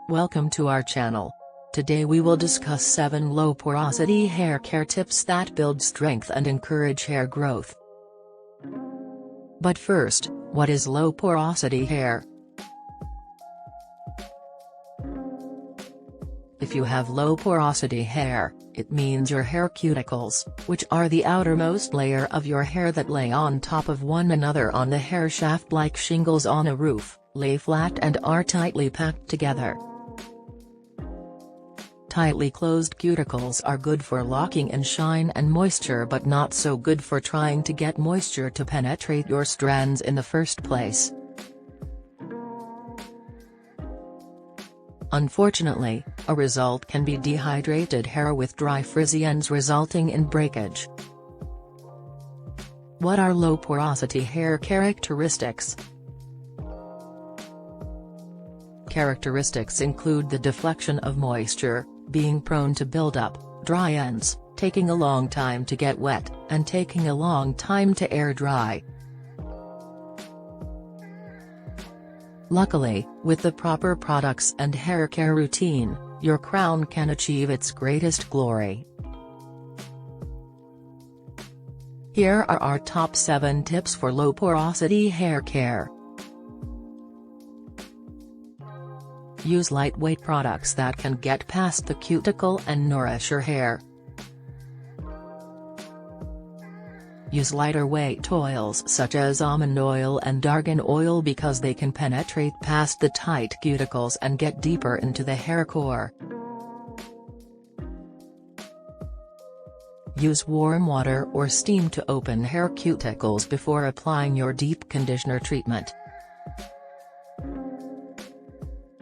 Welcome to our channel. Today we will discuss 7 low-porosity hair care tips that build strength and encourage hair growth. But first, what is low-porosity hair? If you have low-porosity hair, it means your hair cuticles, which are the outermost layer of your hair that lay on top of one another on the hair shaft like shingles on a roof, lay flat and are tightly packed together. Tightly closed cuticles are good for locking in shine and moisture but not so good for trying to get moisture to penetrate your strands in the first place. Unfortunately, a result can be dehydrated hair with dry frizzy ends resulting in breakage. What are low-porosity hair characteristics? Characteristics include the deflection of moisture, being prone to buildup, dry ends, taking a long time to get wet, and taking a long time to air dry. Luckily, with the proper products and hair care routine, your crown can achieve its greatest glory. Here are our top 7 tips for low-porosity hair care. Use lightweight products that can get past the cuticle and nourish your hair. Use lighter weight oils such as almond oil and argan oil because they can penetrate past the tight cuticles and get deeper into the hair core. Use warm water or steam to open hair cuticles before applying your deep conditioner treatment.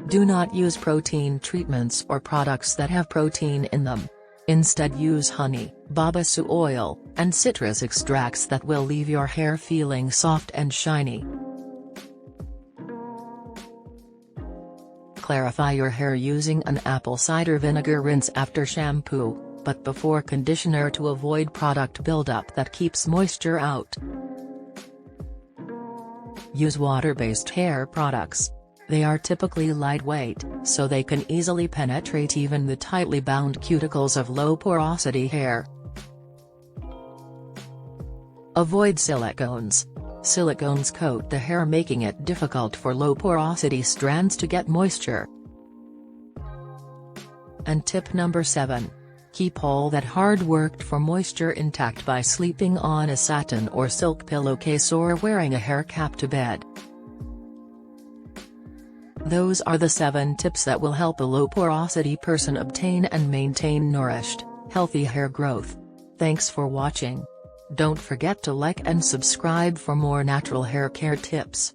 Do not use protein treatments or products that have protein in them. Instead use honey, babassu oil, and citrus extracts that will leave your hair feeling soft and shiny. Clarify your hair using an apple cider vinegar rinse after shampoo, but before conditioner to avoid product buildup that keeps moisture out. Use water-based hair products. They are typically lightweight, so they can easily penetrate even the tightly bound cuticles of low-porosity hair. Avoid silicones. Silicones coat the hair making it difficult for low-porosity strands to get moisture. And tip number 7. Keep all that hard work for moisture intact by sleeping on a satin or silk pillowcase or wearing a hair cap to bed. Those are the 7 tips that will help a low-porosity person obtain and maintain nourished, healthy hair growth. Thanks for watching. Don't forget to like and subscribe for more natural hair care tips.